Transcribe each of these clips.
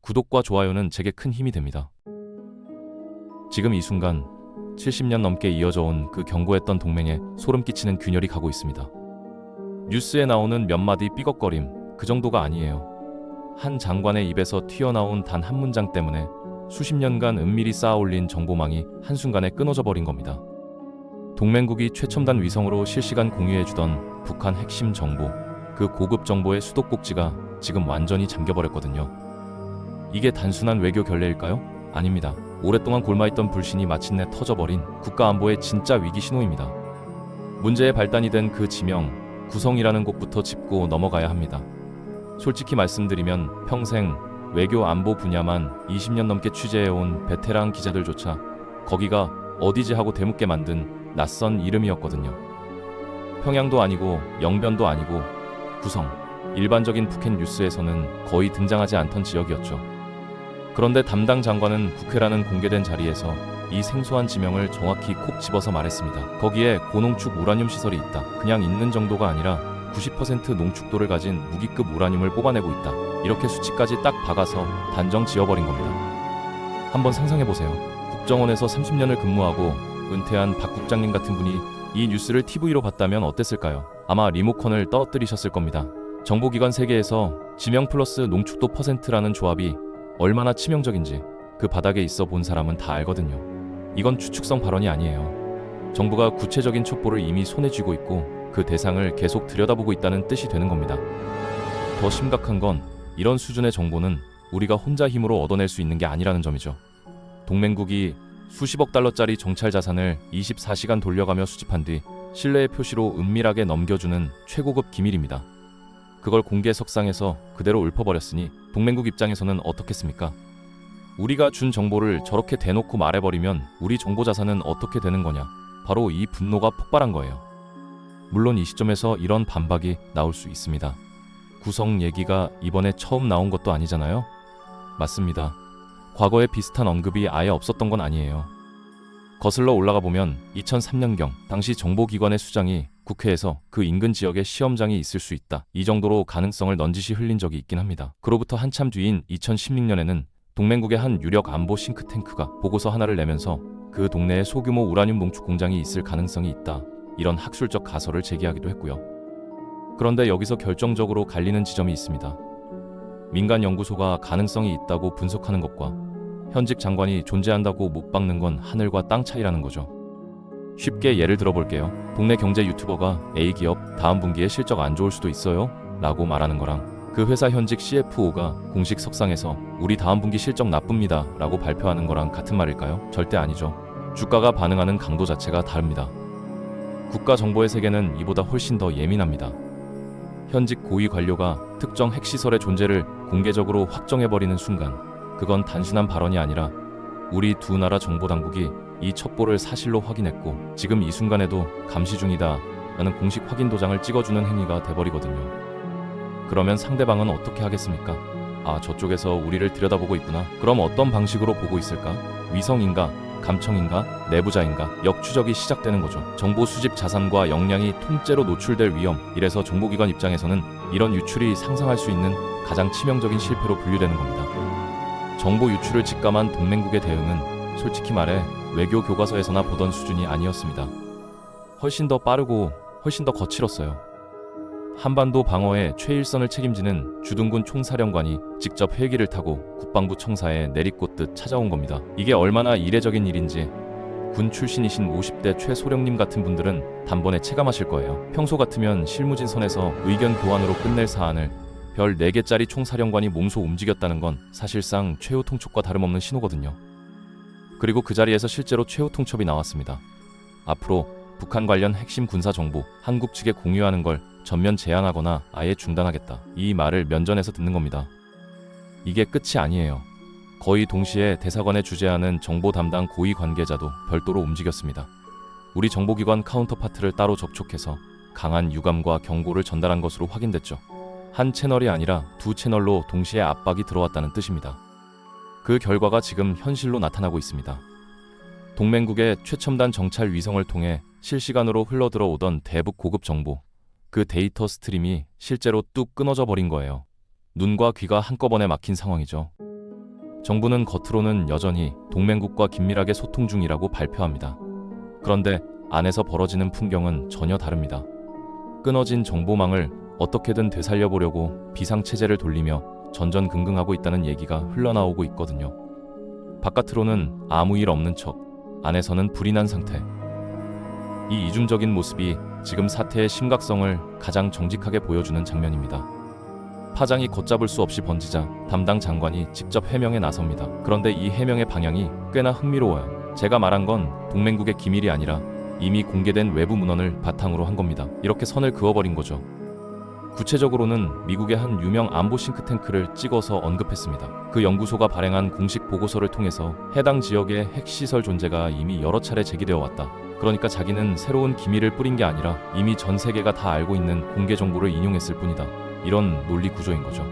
구독과 좋아요는 제게 큰 힘이 됩니다. 지금 이 순간 70년 넘게 이어져 온 그 견고했던 동맹에 소름 끼치는 균열이 가고 있습니다. 뉴스에 나오는 몇 마디 삐걱거림, 그 정도가 아니에요. 한 장관의 입에서 튀어나온 단 한 문장 때문에 수십 년간 은밀히 쌓아올린 정보망이 한순간에 끊어져 버린 겁니다. 동맹국이 최첨단 위성으로 실시간 공유해주던 북한 핵심 정보, 그 고급 정보의 수도꼭지가 지금 완전히 잠겨버렸거든요. 이게 단순한 외교 결례일까요? 아닙니다. 오랫동안 골마있던 불신이 마침내 터져버린 국가안보의 진짜 위기 신호입니다. 문제의 발단이 된 그 지명, 구성이라는 곳부터 짚고 넘어가야 합니다. 솔직히 말씀드리면 평생 외교 안보 분야만 20년 넘게 취재해온 베테랑 기자들조차 거기가 어디지 하고 되묻게 만든 낯선 이름이었거든요. 평양도 아니고 영변도 아니고 구성, 일반적인 북핵 뉴스에서는 거의 등장하지 않던 지역이었죠. 그런데 담당 장관은 국회라는 공개된 자리에서 이 생소한 지명을 정확히 콕 집어서 말했습니다. 거기에 고농축 우라늄 시설이 있다. 그냥 있는 정도가 아니라 90% 농축도를 가진 무기급 우라늄을 뽑아내고 있다. 이렇게 수치까지 딱 박아서 단정 지어버린 겁니다. 한번 상상해보세요. 국정원에서 30년을 근무하고 은퇴한 박 국장님 같은 분이 이 뉴스를 TV로 봤다면 어땠을까요? 아마 리모컨을 떠뜨리셨을 겁니다. 정보기관 세계에서 지명 플러스 농축도 퍼센트라는 조합이 얼마나 치명적인지 그 바닥에 있어 본 사람은 다 알거든요. 이건 추측성 발언이 아니에요. 정부가 구체적인 첩보를 이미 손에 쥐고 있고 그 대상을 계속 들여다보고 있다는 뜻이 되는 겁니다. 더 심각한 건 이런 수준의 정보는 우리가 혼자 힘으로 얻어낼 수 있는 게 아니라는 점이죠. 동맹국이 수십억 달러짜리 정찰 자산을 24시간 돌려가며 수집한 뒤 신뢰의 표시로 은밀하게 넘겨주는 최고급 기밀입니다. 그걸 공개 석상에서 그대로 읊어버렸으니 동맹국 입장에서는 어떻겠습니까? 우리가 준 정보를 저렇게 대놓고 말해버리면 우리 정보 자산은 어떻게 되는 거냐? 바로 이 분노가 폭발한 거예요. 물론 이 시점에서 이런 반박이 나올 수 있습니다. 구성 얘기가 이번에 처음 나온 것도 아니잖아요? 맞습니다. 과거에 비슷한 언급이 아예 없었던 건 아니에요. 거슬러 올라가 보면 2003년경 당시 정보기관의 수장이 국회에서 그 인근 지역에 시험장이 있을 수 있다. 이 정도로 가능성을 넌지시 흘린 적이 있긴 합니다. 그로부터 한참 뒤인 2016년에는 동맹국의 한 유력 안보 싱크탱크가 보고서 하나를 내면서 그 동네에 소규모 우라늄 농축 공장이 있을 가능성이 있다. 이런 학술적 가설을 제기하기도 했고요. 그런데 여기서 결정적으로 갈리는 지점이 있습니다. 민간 연구소가 가능성이 있다고 분석하는 것과 현직 장관이 존재한다고 못 박는 건 하늘과 땅 차이라는 거죠. 쉽게 예를 들어볼게요. 동네 경제 유튜버가 A기업 다음 분기에 실적 안 좋을 수도 있어요 라고 말하는 거랑 그 회사 현직 CFO가 공식 석상에서 우리 다음 분기 실적 나쁩니다 라고 발표하는 거랑 같은 말일까요? 절대 아니죠. 주가가 반응하는 강도 자체가 다릅니다. 국가 정보의 세계는 이보다 훨씬 더 예민합니다. 현직 고위 관료가 특정 핵시설의 존재를 공개적으로 확정해버리는 순간 그건 단순한 발언이 아니라 우리 두 나라 정보당국이 이 첩보를 사실로 확인했고 지금 이 순간에도 감시 중이다 라는 공식 확인 도장을 찍어주는 행위가 돼버리거든요. 그러면 상대방은 어떻게 하겠습니까? 아, 저쪽에서 우리를 들여다보고 있구나. 그럼 어떤 방식으로 보고 있을까? 위성인가? 감청인가? 내부자인가? 역추적이 시작되는 거죠. 정보 수집 자산과 역량이 통째로 노출될 위험. 이래서 정보기관 입장에서는 이런 유출이 상상할 수 있는 가장 치명적인 실패로 분류되는 겁니다. 정보 유출을 직감한 동맹국의 대응은 솔직히 말해 외교 교과서에서나 보던 수준이 아니었습니다. 훨씬 더 빠르고 훨씬 더 거칠었어요. 한반도 방어에 최일선을 책임지는 주둔군 총사령관이 직접 헬기를 타고 국방부 청사에 내리꽂듯 찾아온 겁니다. 이게 얼마나 이례적인 일인지 군 출신이신 50대 최소령님 같은 분들은 단번에 체감하실 거예요. 평소 같으면 실무진 선에서 의견 교환으로 끝낼 사안을 별 4개짜리 총사령관이 몸소 움직였다는 건 사실상 최후 통첩과 다름없는 신호거든요. 그리고 그 자리에서 실제로 최후 통첩이 나왔습니다. 앞으로 북한 관련 핵심 군사 정보 한국 측에 공유하는 걸 전면 제한하거나 아예 중단하겠다. 이 말을 면전에서 듣는 겁니다. 이게 끝이 아니에요. 거의 동시에 대사관에 주재하는 정보 담당 고위 관계자도 별도로 움직였습니다. 우리 정보기관 카운터파트를 따로 접촉해서 강한 유감과 경고를 전달한 것으로 확인됐죠. 한 채널이 아니라 두 채널로 동시에 압박이 들어왔다는 뜻입니다. 그 결과가 지금 현실로 나타나고 있습니다. 동맹국의 최첨단 정찰 위성을 통해 실시간으로 흘러들어오던 대북 고급 정보, 그 데이터 스트림이 실제로 뚝 끊어져 버린 거예요. 눈과 귀가 한꺼번에 막힌 상황이죠. 정부는 겉으로는 여전히 동맹국과 긴밀하게 소통 중이라고 발표합니다. 그런데 안에서 벌어지는 풍경은 전혀 다릅니다. 끊어진 정보망을 어떻게든 되살려보려고 비상체제를 돌리며 전전긍긍하고 있다는 얘기가 흘러나오고 있거든요. 바깥으로는 아무 일 없는 척, 안에서는 불이 난 상태. 이 이중적인 모습이 지금 사태의 심각성을 가장 정직하게 보여주는 장면입니다. 파장이 걷잡을 수 없이 번지자 담당 장관이 직접 해명에 나섭니다. 그런데 이 해명의 방향이 꽤나 흥미로워요. 제가 말한 건 동맹국의 기밀이 아니라 이미 공개된 외부 문헌을 바탕으로 한 겁니다. 이렇게 선을 그어버린 거죠. 구체적으로는 미국의 한 유명 안보 싱크탱크를 찍어서 언급했습니다. 그 연구소가 발행한 공식 보고서를 통해서 해당 지역의 핵시설 존재가 이미 여러 차례 제기되어 왔다. 그러니까 자기는 새로운 기밀을 뿌린 게 아니라 이미 전 세계가 다 알고 있는 공개 정보를 인용했을 뿐이다. 이런 논리 구조인 거죠.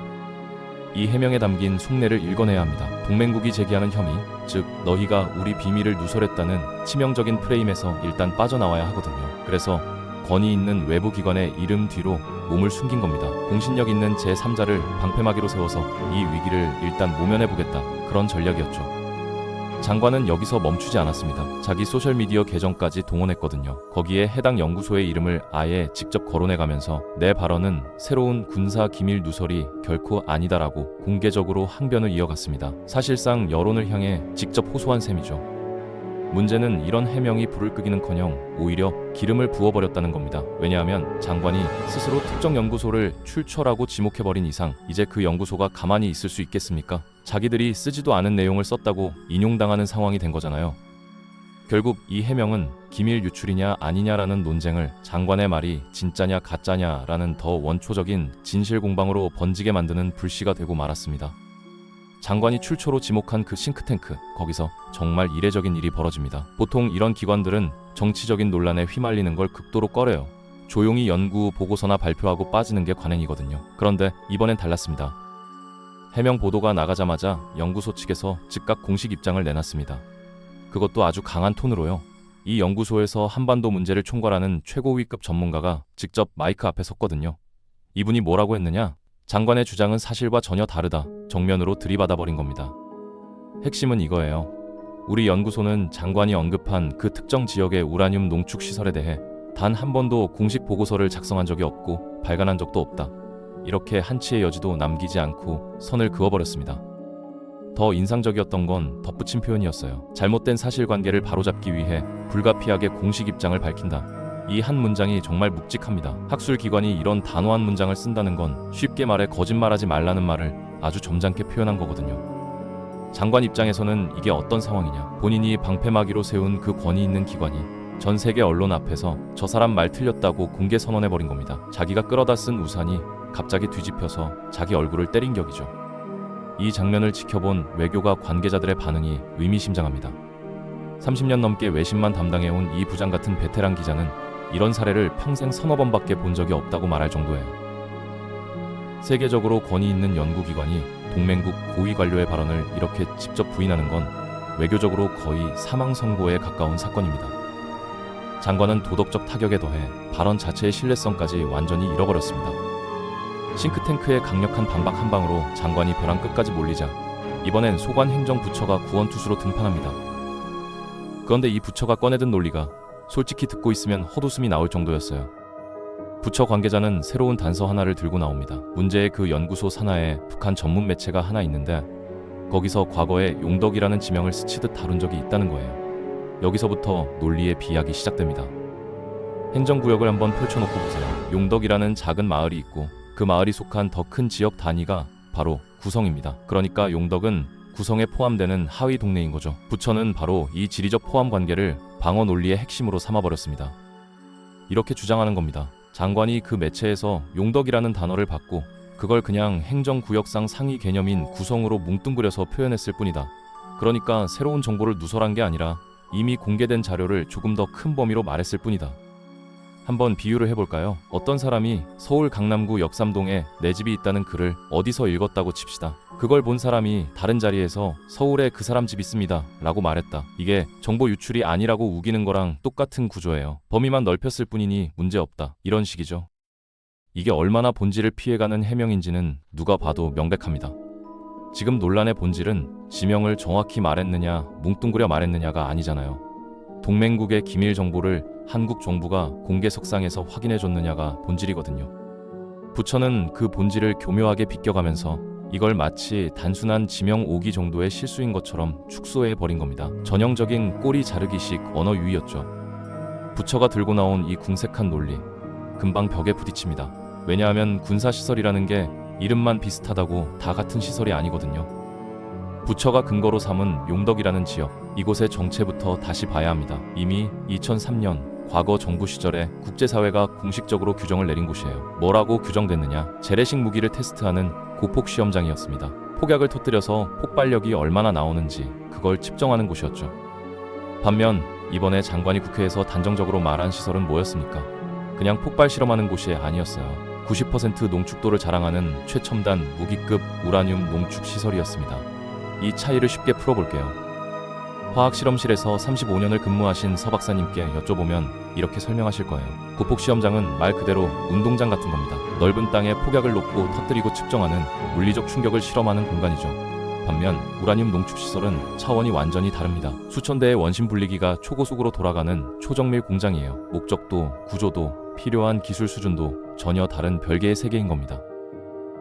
이 해명에 담긴 속내를 읽어내야 합니다. 동맹국이 제기하는 혐의, 즉 너희가 우리 비밀을 누설했다는 치명적인 프레임에서 일단 빠져나와야 하거든요. 그래서 권위 있는 외부 기관의 이름 뒤로 몸을 숨긴 겁니다. 공신력 있는 제3자를 방패막이로 세워서 이 위기를 일단 모면해보겠다. 그런 전략이었죠. 장관은 여기서 멈추지 않았습니다. 자기 소셜미디어 계정까지 동원했거든요. 거기에 해당 연구소의 이름을 아예 직접 거론해가면서 내 발언은 새로운 군사 기밀 누설이 결코 아니다라고 공개적으로 항변을 이어갔습니다. 사실상 여론을 향해 직접 호소한 셈이죠. 문제는 이런 해명이 불을 끄기는커녕 오히려 기름을 부어버렸다는 겁니다. 왜냐하면 장관이 스스로 특정 연구소를 출처라고 지목해버린 이상 이제 그 연구소가 가만히 있을 수 있겠습니까? 자기들이 쓰지도 않은 내용을 썼다고 인용당하는 상황이 된 거잖아요. 결국 이 해명은 기밀 유출이냐 아니냐라는 논쟁을 장관의 말이 진짜냐 가짜냐라는 더 원초적인 진실 공방으로 번지게 만드는 불씨가 되고 말았습니다. 장관이 출처로 지목한 그 싱크탱크, 거기서 정말 이례적인 일이 벌어집니다. 보통 이런 기관들은 정치적인 논란에 휘말리는 걸 극도로 꺼려요. 조용히 연구 보고서나 발표하고 빠지는 게 관행이거든요. 그런데 이번엔 달랐습니다. 해명 보도가 나가자마자 연구소 측에서 즉각 공식 입장을 내놨습니다. 그것도 아주 강한 톤으로요. 이 연구소에서 한반도 문제를 총괄하는 최고위급 전문가가 직접 마이크 앞에 섰거든요. 이분이 뭐라고 했느냐? 장관의 주장은 사실과 전혀 다르다. 정면으로 들이받아버린 겁니다. 핵심은 이거예요. 우리 연구소는 장관이 언급한 그 특정 지역의 우라늄 농축 시설에 대해 단 한 번도 공식 보고서를 작성한 적이 없고 발간한 적도 없다. 이렇게 한치의 여지도 남기지 않고 선을 그어버렸습니다. 더 인상적이었던 건 덧붙인 표현이었어요. 잘못된 사실관계를 바로잡기 위해 불가피하게 공식 입장을 밝힌다. 이 한 문장이 정말 묵직합니다. 학술기관이 이런 단호한 문장을 쓴다는 건 쉽게 말해 거짓말하지 말라는 말을 아주 점잖게 표현한 거거든요. 장관 입장에서는 이게 어떤 상황이냐. 본인이 방패막이로 세운 그 권위 있는 기관이 전 세계 언론 앞에서 저 사람 말 틀렸다고 공개 선언해버린 겁니다. 자기가 끌어다 쓴 우산이 갑자기 뒤집혀서 자기 얼굴을 때린 격이죠. 이 장면을 지켜본 외교가 관계자들의 반응이 의미심장합니다. 30년 넘게 외신만 담당해온 이 부장 같은 베테랑 기자는 이런 사례를 평생 서너 번밖에 본 적이 없다고 말할 정도예요. 세계적으로 권위 있는 연구기관이 동맹국 고위 관료의 발언을 이렇게 직접 부인하는 건 외교적으로 거의 사망 선고에 가까운 사건입니다. 장관은 도덕적 타격에 더해 발언 자체의 신뢰성까지 완전히 잃어버렸습니다. 싱크탱크의 강력한 반박 한 방으로 장관이 벼랑 끝까지 몰리자 이번엔 소관행정부처가 구원투수로 등판합니다. 그런데 이 부처가 꺼내든 논리가 솔직히 듣고 있으면 헛웃음이 나올 정도였어요. 부처 관계자는 새로운 단서 하나를 들고 나옵니다. 문제의 그 연구소 산하에 북한 전문 매체가 하나 있는데 거기서 과거에 용덕이라는 지명을 스치듯 다룬 적이 있다는 거예요. 여기서부터 논리의 비약이 시작됩니다. 행정구역을 한번 펼쳐놓고 보세요. 용덕이라는 작은 마을이 있고 그 마을이 속한 더 큰 지역 단위가 바로 구성입니다. 그러니까 용덕은 구성에 포함되는 하위 동네인 거죠. 부처는 바로 이 지리적 포함 관계를 방어 논리의 핵심으로 삼아버렸습니다. 이렇게 주장하는 겁니다. 장관이 그 매체에서 용덕이라는 단어를 받고 그걸 그냥 행정구역상 상위 개념인 구성으로 뭉뚱그려서 표현했을 뿐이다. 그러니까 새로운 정보를 누설한 게 아니라 이미 공개된 자료를 조금 더 큰 범위로 말했을 뿐이다. 한번 비유를 해볼까요? 어떤 사람이 서울 강남구 역삼동에 내 집이 있다는 글을 어디서 읽었다고 칩시다. 그걸 본 사람이 다른 자리에서 서울에 그 사람 집 있습니다 라고 말했다. 이게 정보 유출이 아니라고 우기는 거랑 똑같은 구조예요. 범위만 넓혔을 뿐이니 문제없다. 이런 식이죠. 이게 얼마나 본질을 피해가는 해명인지는 누가 봐도 명백합니다. 지금 논란의 본질은 지명을 정확히 말했느냐 뭉뚱그려 말했느냐가 아니잖아요. 동맹국의 기밀 정보를 한국 정부가 공개석상에서 확인해줬느냐가 본질이거든요. 부처는 그 본질을 교묘하게 비껴가면서 이걸 마치 단순한 지명 오기 정도의 실수인 것처럼 축소해버린 겁니다. 전형적인 꼬리 자르기식 언어 유희였죠. 부처가 들고 나온 이 궁색한 논리, 금방 벽에 부딪힙니다. 왜냐하면 군사시설이라는 게 이름만 비슷하다고 다 같은 시설이 아니거든요. 부처가 근거로 삼은 용덕이라는 지역, 이곳의 정체부터 다시 봐야 합니다. 이미 2003년 과거 정부 시절에 국제사회가 공식적으로 규정을 내린 곳이에요. 뭐라고 규정됐느냐? 재래식 무기를 테스트하는 고폭 시험장이었습니다. 폭약을 터뜨려서 폭발력이 얼마나 나오는지 그걸 측정하는 곳이었죠. 반면 이번에 장관이 국회에서 단정적으로 말한 시설은 뭐였습니까? 그냥 폭발 실험하는 곳이 아니었어요. 90% 농축도를 자랑하는 최첨단 무기급 우라늄 농축 시설이었습니다. 이 차이를 쉽게 풀어볼게요. 화학실험실에서 35년을 근무하신 서 박사님께 여쭤보면 이렇게 설명하실 거예요. 고폭시험장은 말 그대로 운동장 같은 겁니다. 넓은 땅에 폭약을 놓고 터뜨리고 측정하는 물리적 충격을 실험하는 공간이죠. 반면 우라늄 농축시설은 차원이 완전히 다릅니다. 수천 대의 원심 분리기가 초고속으로 돌아가는 초정밀 공장이에요. 목적도, 구조도, 필요한 기술 수준도 전혀 다른 별개의 세계인 겁니다.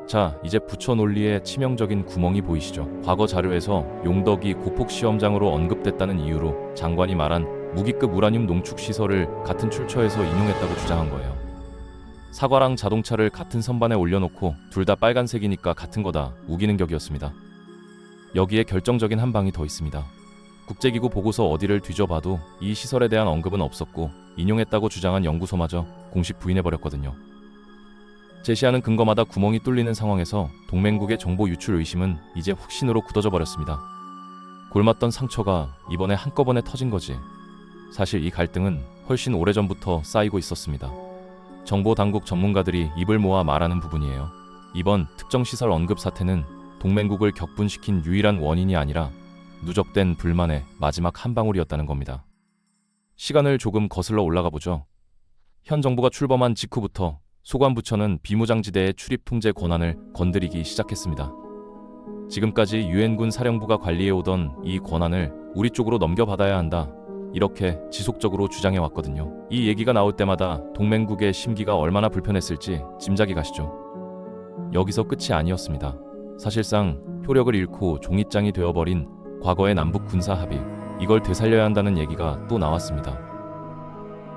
자, 이제 부처 논리의 치명적인 구멍이 보이시죠? 과거 자료에서 용덕이 고폭 시험장으로 언급됐다는 이유로 장관이 말한 무기급 우라늄 농축 시설을 같은 출처에서 인용했다고 주장한 거예요. 사과랑 자동차를 같은 선반에 올려놓고 둘 다 빨간색이니까 같은 거다 우기는 격이었습니다. 여기에 결정적인 한 방이 더 있습니다. 국제기구 보고서 어디를 뒤져봐도 이 시설에 대한 언급은 없었고 인용했다고 주장한 연구소마저 공식 부인해버렸거든요. 제시하는 근거마다 구멍이 뚫리는 상황에서 동맹국의 정보 유출 의심은 이제 훅신으로 굳어져 버렸습니다. 골맞던 상처가 이번에 한꺼번에 터진 거지. 사실 이 갈등은 훨씬 오래전부터 쌓이고 있었습니다. 정보당국 전문가들이 입을 모아 말하는 부분이에요. 이번 특정 시설 언급 사태는 동맹국을 격분시킨 유일한 원인이 아니라 누적된 불만의 마지막 한 방울이었다는 겁니다. 시간을 조금 거슬러 올라가 보죠. 현 정부가 출범한 직후부터 소관부처는 비무장지대의 출입 통제 권한을 건드리기 시작했습니다. 지금까지 유엔군 사령부가 관리해오던 이 권한을 우리 쪽으로 넘겨받아야 한다. 이렇게 지속적으로 주장해왔거든요. 이 얘기가 나올 때마다 동맹국의 심기가 얼마나 불편했을지 짐작이 가시죠. 여기서 끝이 아니었습니다. 사실상 효력을 잃고 종잇장이 되어버린 과거의 남북 군사 합의, 이걸 되살려야 한다는 얘기가 또 나왔습니다.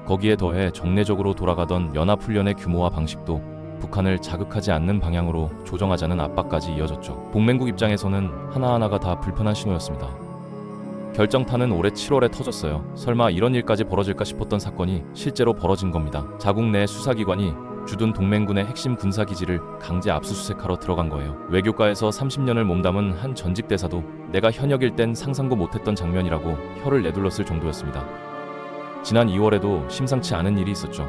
거기에 더해 정례적으로 돌아가던 연합훈련의 규모와 방식도 북한을 자극하지 않는 방향으로 조정하자는 압박까지 이어졌죠. 동맹국 입장에서는 하나하나가 다 불편한 신호였습니다. 결정타는 올해 7월에 터졌어요. 설마 이런 일까지 벌어질까 싶었던 사건이 실제로 벌어진 겁니다. 자국 내 수사기관이 주둔 동맹군의 핵심 군사기지를 강제 압수수색하러 들어간 거예요. 외교과에서 30년을 몸담은 한 전직 대사도 내가 현역일 땐 상상도 못했던 장면이라고 혀를 내둘렀을 정도였습니다. 지난 2월에도 심상치 않은 일이 있었죠.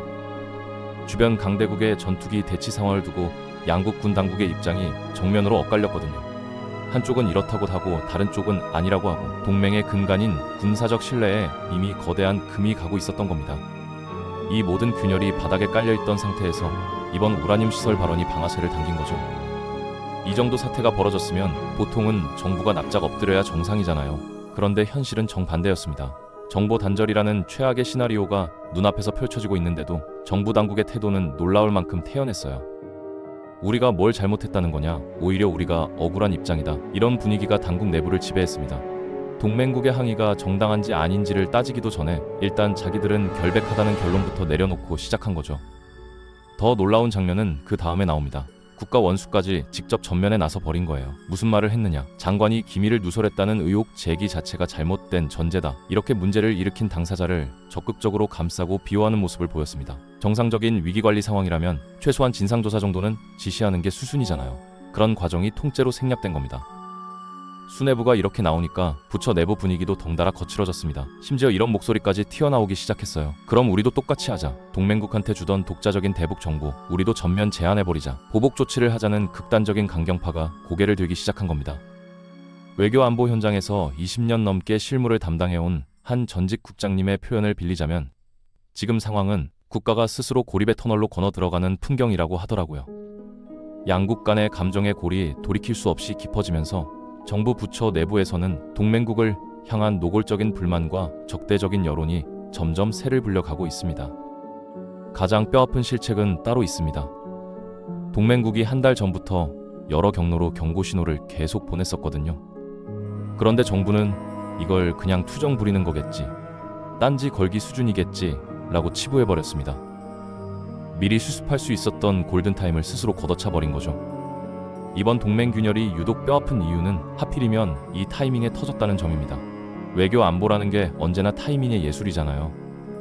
주변 강대국의 전투기 대치 상황을 두고 양국 군 당국의 입장이 정면으로 엇갈렸거든요. 한쪽은 이렇다고 하고 다른 쪽은 아니라고 하고 동맹의 근간인 군사적 신뢰에 이미 거대한 금이 가고 있었던 겁니다. 이 모든 균열이 바닥에 깔려있던 상태에서 이번 우라늄 시설 발언이 방아쇠를 당긴 거죠. 이 정도 사태가 벌어졌으면 보통은 정부가 납작 엎드려야 정상이잖아요. 그런데 현실은 정반대였습니다. 정보 단절이라는 최악의 시나리오가 눈앞에서 펼쳐지고 있는데도 정부 당국의 태도는 놀라울 만큼 태연했어요. 우리가 뭘 잘못했다는 거냐? 오히려 우리가 억울한 입장이다. 이런 분위기가 당국 내부를 지배했습니다. 동맹국의 항의가 정당한지 아닌지를 따지기도 전에 일단 자기들은 결백하다는 결론부터 내려놓고 시작한 거죠. 더 놀라운 장면은 그 다음에 나옵니다. 국가 원수까지 직접 전면에 나서 버린 거예요. 무슨 말을 했느냐? 장관이 기밀을 누설했다는 의혹 제기 자체가 잘못된 전제다. 이렇게 문제를 일으킨 당사자를 적극적으로 감싸고 비호하는 모습을 보였습니다. 정상적인 위기관리 상황이라면 최소한 진상조사 정도는 지시하는 게 수순이잖아요. 그런 과정이 통째로 생략된 겁니다. 수뇌부가 이렇게 나오니까 부처 내부 분위기도 덩달아 거칠어졌습니다. 심지어 이런 목소리까지 튀어나오기 시작했어요. 그럼 우리도 똑같이 하자. 동맹국한테 주던 독자적인 대북 정보 우리도 전면 제한해버리자. 보복 조치를 하자는 극단적인 강경파가 고개를 들기 시작한 겁니다. 외교 안보 현장에서 20년 넘게 실무를 담당해온 한 전직 국장님의 표현을 빌리자면 지금 상황은 국가가 스스로 고립의 터널로 건너 들어가는 풍경이라고 하더라고요. 양국 간의 감정의 골이 돌이킬 수 없이 깊어지면서 정부 부처 내부에서는 동맹국을 향한 노골적인 불만과 적대적인 여론이 점점 세를 불려가고 있습니다. 가장 뼈아픈 실책은 따로 있습니다. 동맹국이 한 달 전부터 여러 경로로 경고 신호를 계속 보냈었거든요. 그런데 정부는 이걸 그냥 투정 부리는 거겠지, 딴지 걸기 수준이겠지 라고 치부해버렸습니다. 미리 수습할 수 있었던 골든타임을 스스로 걷어차버린 거죠. 이번 동맹 균열이 유독 뼈아픈 이유는 하필이면 이 타이밍에 터졌다는 점입니다. 외교 안보라는 게 언제나 타이밍의 예술이잖아요.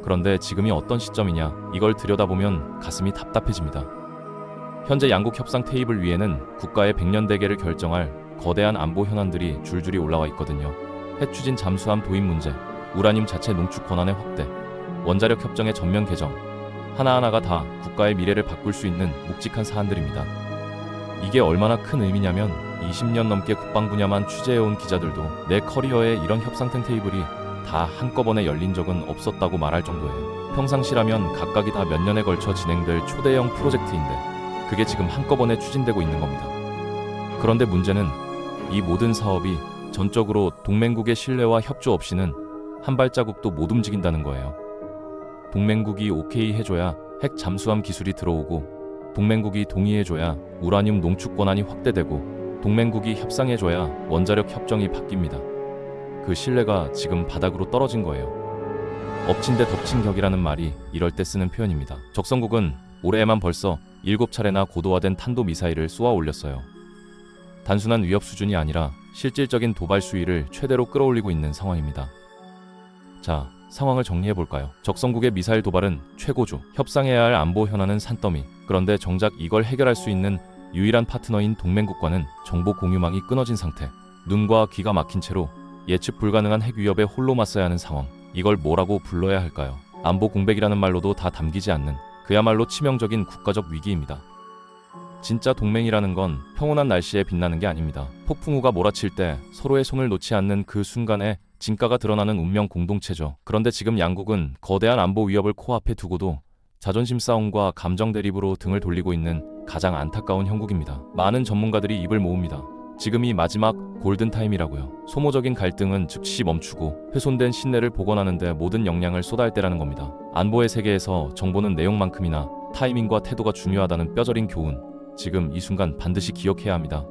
그런데 지금이 어떤 시점이냐, 이걸 들여다보면 가슴이 답답해집니다. 현재 양국 협상 테이블 위에는 국가의 100년 대계를 결정할 거대한 안보 현안들이 줄줄이 올라와 있거든요. 핵추진 잠수함 도입 문제, 우라늄 자체 농축 권한의 확대, 원자력 협정의 전면 개정, 하나하나가 다 국가의 미래를 바꿀 수 있는 묵직한 사안들입니다. 이게 얼마나 큰 의미냐면 20년 넘게 국방 분야만 취재해온 기자들도 내 커리어에 이런 협상팀 테이블이 다 한꺼번에 열린 적은 없었다고 말할 정도예요. 평상시라면 각각이 다 몇 년에 걸쳐 진행될 초대형 프로젝트인데 그게 지금 한꺼번에 추진되고 있는 겁니다. 그런데 문제는 이 모든 사업이 전적으로 동맹국의 신뢰와 협조 없이는 한 발자국도 못 움직인다는 거예요. 동맹국이 오케이 해줘야 핵 잠수함 기술이 들어오고, 동맹국이 동의해줘야 우라늄 농축 권한이 확대되고, 동맹국이 협상해줘야 원자력 협정이 바뀝니다. 그 신뢰가 지금 바닥으로 떨어진 거예요. 엎친 데 덮친 격이라는 말이 이럴 때 쓰는 표현입니다. 적성국은 올해에만 벌써 7차례나 고도화된 탄도미사일을 쏘아 올렸어요. 단순한 위협 수준이 아니라 실질적인 도발 수위를 최대로 끌어올리고 있는 상황입니다. 자, 상황을 정리해볼까요? 적성국의 미사일 도발은 최고조, 협상해야 할 안보 현안은 산더미. 그런데 정작 이걸 해결할 수 있는 유일한 파트너인 동맹국과는 정보 공유망이 끊어진 상태. 눈과 귀가 막힌 채로 예측 불가능한 핵 위협에 홀로 맞서야 하는 상황. 이걸 뭐라고 불러야 할까요? 안보 공백이라는 말로도 다 담기지 않는 그야말로 치명적인 국가적 위기입니다. 진짜 동맹이라는 건 평온한 날씨에 빛나는 게 아닙니다. 폭풍우가 몰아칠 때 서로의 손을 놓지 않는 그 순간에 진가가 드러나는 운명 공동체죠. 그런데 지금 양국은 거대한 안보 위협을 코앞에 두고도 자존심 싸움과 감정 대립으로 등을 돌리고 있는 가장 안타까운 형국입니다. 많은 전문가들이 입을 모읍니다. 지금이 마지막 골든타임이라고요. 소모적인 갈등은 즉시 멈추고 훼손된 신뢰를 복원하는 데 모든 역량을 쏟아야 할 때라는 겁니다. 안보의 세계에서 정보는 내용만큼이나 타이밍과 태도가 중요하다는 뼈저린 교훈, 지금 이 순간 반드시 기억해야 합니다.